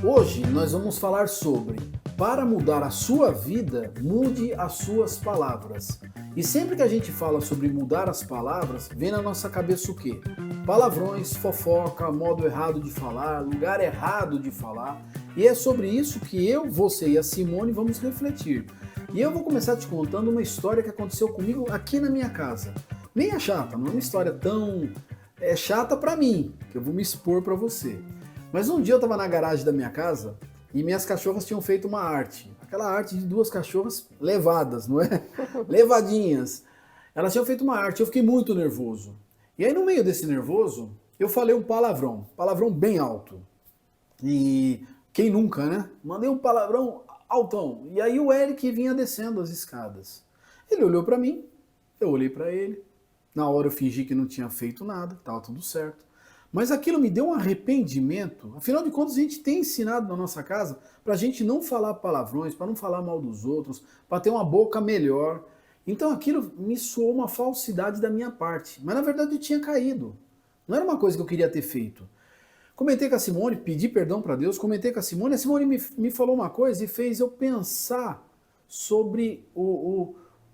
Hoje nós vamos falar sobre para mudar a sua vida, mude as suas palavras. E sempre que a gente fala sobre mudar as palavras, vem na nossa cabeça o quê? Palavrões, fofoca, modo errado de falar, lugar errado de falar. E é sobre isso que eu, você e a Simone vamos refletir. E eu vou começar te contando uma história que aconteceu comigo aqui na minha casa. Nem é chata, não é uma história tão chata pra mim, que eu vou me expor pra você. Mas um dia eu tava na garagem da minha casa e minhas cachorras tinham feito uma arte. Aquela arte de duas cachorras levadas, não é? Levadinhas. Elas tinham feito uma arte, eu fiquei muito nervoso. E aí no meio desse nervoso, eu falei um palavrão bem alto. E quem nunca, né? Mandei um palavrão altão. E aí o Eric vinha descendo as escadas. Ele olhou pra mim, eu olhei pra ele. Na hora eu fingi que não tinha feito nada, tava tudo certo. Mas aquilo me deu um arrependimento. Afinal de contas, a gente tem ensinado na nossa casa para a gente não falar palavrões, para não falar mal dos outros, para ter uma boca melhor. Então aquilo me soou uma falsidade da minha parte. Mas na verdade eu tinha caído. Não era uma coisa que eu queria ter feito. Comentei com a Simone, pedi perdão para Deus, comentei com a Simone me falou uma coisa e fez eu pensar sobre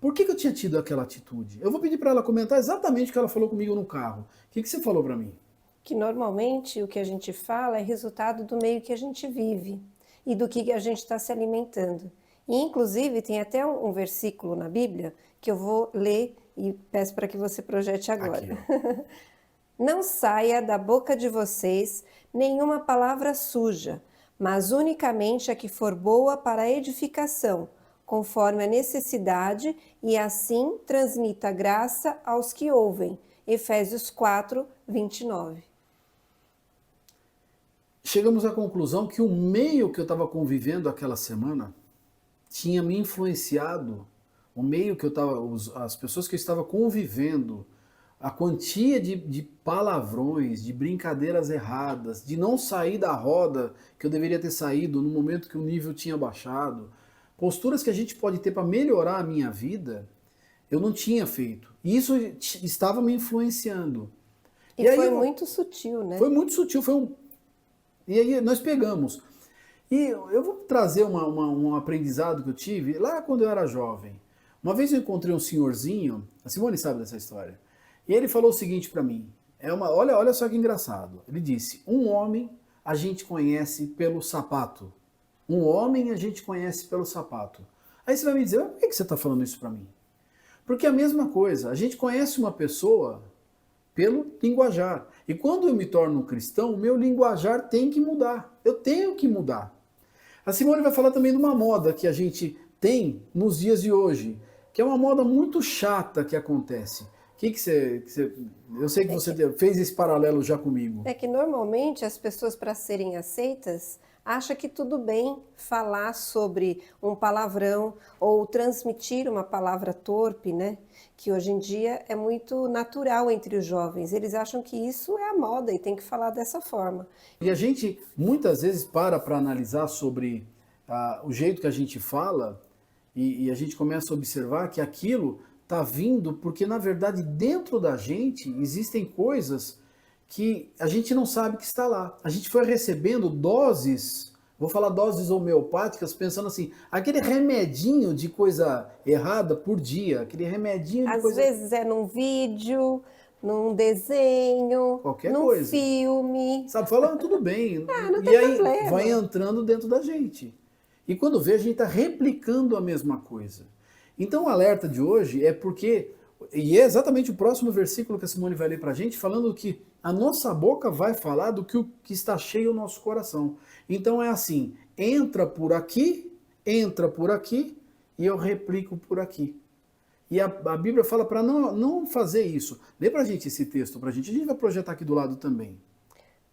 por que eu tinha tido aquela atitude. Eu vou pedir para ela comentar exatamente o que ela falou comigo no carro. O que você falou para mim? Que normalmente o que a gente fala é resultado do meio que a gente vive e do que a gente está se alimentando. E inclusive tem até um versículo na Bíblia que eu vou ler e peço para que você projete agora. Aqui, Não saia da boca de vocês nenhuma palavra suja, mas unicamente a que for boa para a edificação, conforme a necessidade, e assim transmita graça aos que ouvem. Efésios 4, 29. Chegamos à conclusão que o meio que eu estava convivendo aquela semana tinha me influenciado, o meio que eu estava, as pessoas que eu estava convivendo, a quantia de palavrões, de brincadeiras erradas, de não sair da roda que eu deveria ter saído no momento que o nível tinha baixado, posturas que a gente pode ter para melhorar a minha vida, eu não tinha feito. E isso estava me influenciando. E foi muito sutil, né? Foi muito sutil, E aí nós pegamos. E eu vou trazer um aprendizado que eu tive lá quando eu era jovem. Uma vez eu encontrei um senhorzinho, a Simone sabe dessa história, e ele falou o seguinte para mim, olha só que engraçado, ele disse, um homem a gente conhece pelo sapato. Um homem a gente conhece pelo sapato. Aí você vai me dizer, por que você está falando isso para mim? Porque é a mesma coisa, a gente conhece uma pessoa pelo linguajar. E quando eu me torno um cristão, o meu linguajar tem que mudar. Eu tenho que mudar. A Simone vai falar também de uma moda que a gente tem nos dias de hoje, que é uma moda muito chata que acontece. Eu sei que você fez esse paralelo já comigo. É que normalmente as pessoas, para serem aceitas, acham que tudo bem falar sobre um palavrão ou transmitir uma palavra torpe, né? Que hoje em dia é muito natural entre os jovens. Eles acham que isso é a moda e tem que falar dessa forma. E a gente muitas vezes para analisar sobre o jeito que a gente fala e a gente começa a observar que aquilo está vindo porque, na verdade, dentro da gente existem coisas que a gente não sabe que está lá. A gente foi recebendo doses, vou falar doses homeopáticas, pensando assim, aquele remedinho de coisa errada por dia, aquele remedinho de Às vezes é num vídeo, num desenho, qualquer num coisa. filme. Sabe, falando tudo bem. Não E tem aí problema. vai entrando dentro da gente. E quando vê, a gente está replicando a mesma coisa. Então o alerta de hoje é porque, e é exatamente o próximo versículo que a Simone vai ler para a gente, falando que a nossa boca vai falar do que está cheio o nosso coração. Então é assim, entra por aqui e eu replico por aqui. E a Bíblia fala para não fazer isso. Lê para a gente esse texto, a gente vai projetar aqui do lado também.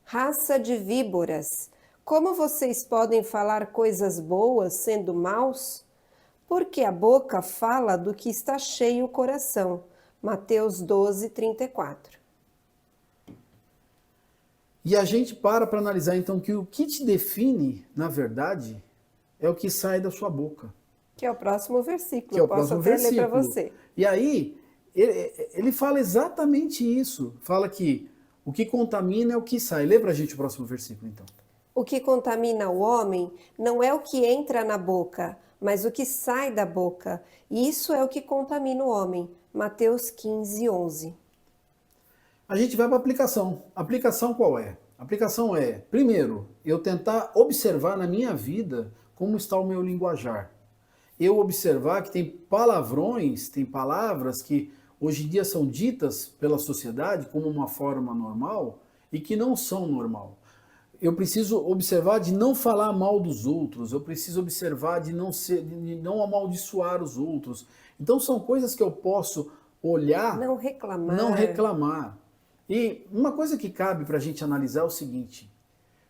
Raça de víboras, como vocês podem falar coisas boas sendo maus? Porque a boca fala do que está cheio o coração. Mateus 12, 34. E a gente para analisar então que o que te define, na verdade, é o que sai da sua boca. Que é o próximo versículo. Que é o próximo versículo. Ler para você. E aí, ele fala exatamente isso. Fala que o que contamina é o que sai. Lê pra gente o próximo versículo, então. O que contamina o homem não é o que entra na boca, mas o que sai da boca. Isso é o que contamina o homem. Mateus 15, 11. A gente vai para a aplicação. A aplicação qual é? A aplicação é, primeiro, eu tentar observar na minha vida como está o meu linguajar. Eu observar que tem palavrões, tem palavras que hoje em dia são ditas pela sociedade como uma forma normal e que não são normal. Eu preciso observar de não falar mal dos outros, eu preciso observar de não amaldiçoar os outros. Então são coisas que eu posso olhar, Não reclamar. não reclamar. E uma coisa que cabe para a gente analisar é o seguinte: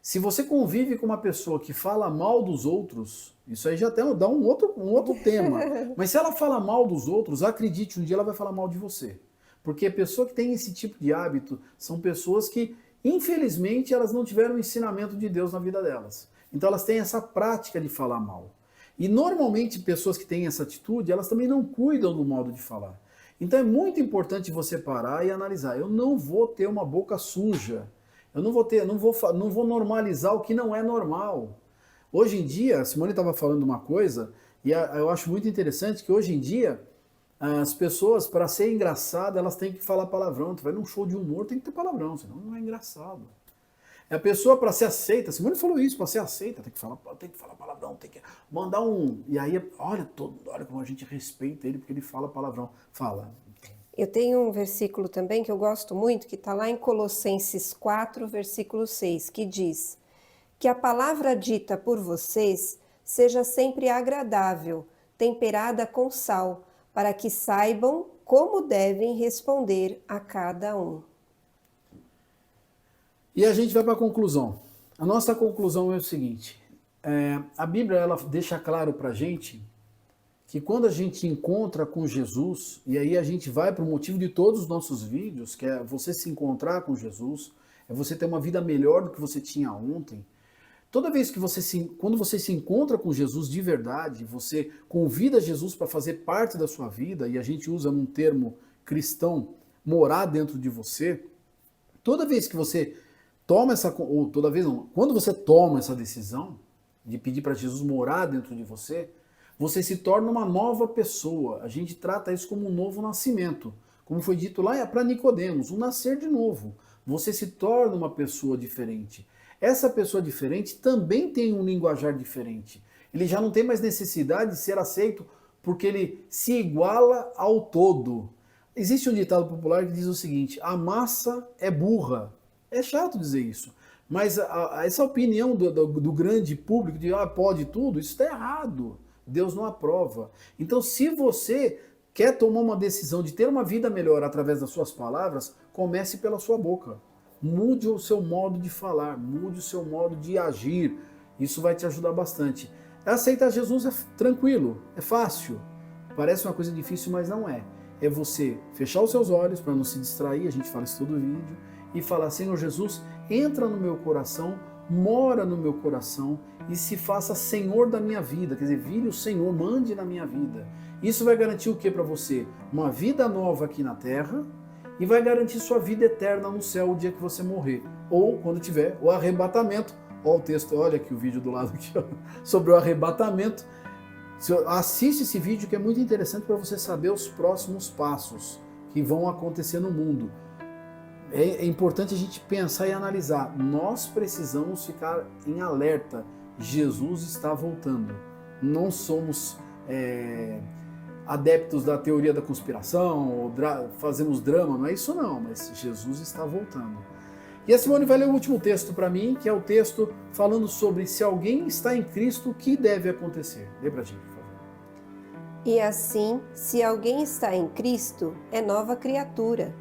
se você convive com uma pessoa que fala mal dos outros, isso aí já até dá um outro tema. Mas se ela fala mal dos outros, acredite, um dia ela vai falar mal de você. Porque a pessoa que tem esse tipo de hábito são pessoas que, infelizmente, elas não tiveram o ensinamento de Deus na vida delas. Então elas têm essa prática de falar mal. E normalmente pessoas que têm essa atitude, elas também não cuidam do modo de falar. Então é muito importante você parar e analisar. Eu não vou ter uma boca suja. Eu não vou normalizar o que não é normal. Hoje em dia, a Simone estava falando uma coisa, e eu acho muito interessante que hoje em dia as pessoas, para ser engraçada, elas têm que falar palavrão. Tu vai num show de humor, tem que ter palavrão, senão não é engraçado. A pessoa, para ser aceita, a Simone falou isso, para ser aceita, tem que falar palavrão, tem que mandar um... E aí, olha como a gente respeita ele, porque ele fala palavrão. Fala. Eu tenho um versículo também que eu gosto muito, que está lá em Colossenses 4, versículo 6, que diz: que a palavra dita por vocês seja sempre agradável, temperada com sal, para que saibam como devem responder a cada um. E a gente vai para a conclusão. A nossa conclusão é o seguinte: a Bíblia ela deixa claro para a gente que quando a gente encontra com Jesus, e aí a gente vai para o motivo de todos os nossos vídeos, que é você se encontrar com Jesus, é você ter uma vida melhor do que você tinha ontem. Toda vez que quando você se encontra com Jesus de verdade, você convida Jesus para fazer parte da sua vida, e a gente usa num termo cristão, morar dentro de você, toda vez que você toma quando você toma essa decisão de pedir para Jesus morar dentro de você, você se torna uma nova pessoa. A gente trata isso como um novo nascimento. Como foi dito lá para Nicodemos, um nascer de novo. Você se torna uma pessoa diferente. Essa pessoa diferente também tem um linguajar diferente. Ele já não tem mais necessidade de ser aceito porque ele se iguala ao todo. Existe um ditado popular que diz o seguinte: a massa é burra. É chato dizer isso, mas essa opinião do grande público de pode tudo, isso está errado. Deus não aprova. Então, se você quer tomar uma decisão de ter uma vida melhor através das suas palavras, comece pela sua boca. Mude o seu modo de falar, mude o seu modo de agir. Isso vai te ajudar bastante. Aceitar Jesus é tranquilo, é fácil. Parece uma coisa difícil, mas não é. É você fechar os seus olhos para não se distrair, a gente fala isso todo vídeo, e falar: Senhor Jesus, entra no meu coração, mora no meu coração e se faça Senhor da minha vida. Quer dizer, vire o Senhor, mande na minha vida. Isso vai garantir o que para você? Uma vida nova aqui na terra e vai garantir sua vida eterna no céu o dia que você morrer. Ou quando tiver o arrebatamento. Olha o texto, olha aqui o vídeo do lado aqui, sobre o arrebatamento. Assiste esse vídeo que é muito interessante para você saber os próximos passos que vão acontecer no mundo. É importante a gente pensar e analisar. Nós precisamos ficar em alerta. Jesus está voltando. Não somos adeptos da teoria da conspiração, ou fazemos drama, não é isso não, mas Jesus está voltando. E a Simone vai ler o último texto para mim, que é o texto falando sobre se alguém está em Cristo, o que deve acontecer. Lê pra gente, por favor. E assim, se alguém está em Cristo, é nova criatura.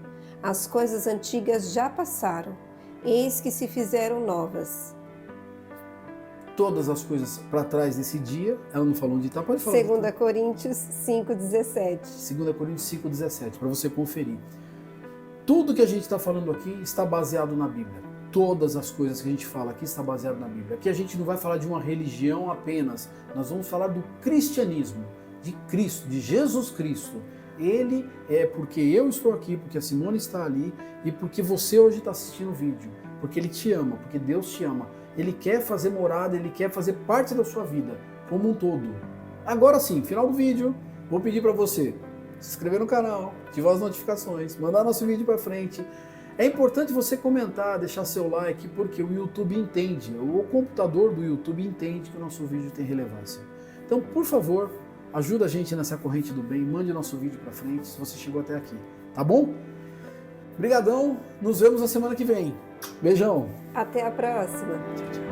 As coisas antigas já passaram, eis que se fizeram novas. Todas as coisas para trás desse dia, ela não falou onde está, pode falar. 2 Coríntios 5,17. 2 Coríntios 5,17, para você conferir. Tudo que a gente está falando aqui está baseado na Bíblia. Todas as coisas que a gente fala aqui está baseado na Bíblia. Aqui a gente não vai falar de uma religião apenas, nós vamos falar do cristianismo, de Cristo, de Jesus Cristo. Ele é porque eu estou aqui, porque a Simone está ali e porque você hoje está assistindo o vídeo. Porque Ele te ama, porque Deus te ama. Ele quer fazer morada, Ele quer fazer parte da sua vida, como um todo. Agora sim, final do vídeo, vou pedir para você se inscrever no canal, ativar as notificações, mandar nosso vídeo para frente. É importante você comentar, deixar seu like, porque o YouTube entende, o computador do YouTube entende que o nosso vídeo tem relevância. Então, por favor, ajuda a gente nessa corrente do bem, mande nosso vídeo para frente se você chegou até aqui, tá bom? Obrigadão, nos vemos na semana que vem. Beijão! Até a próxima! Tchau, tchau.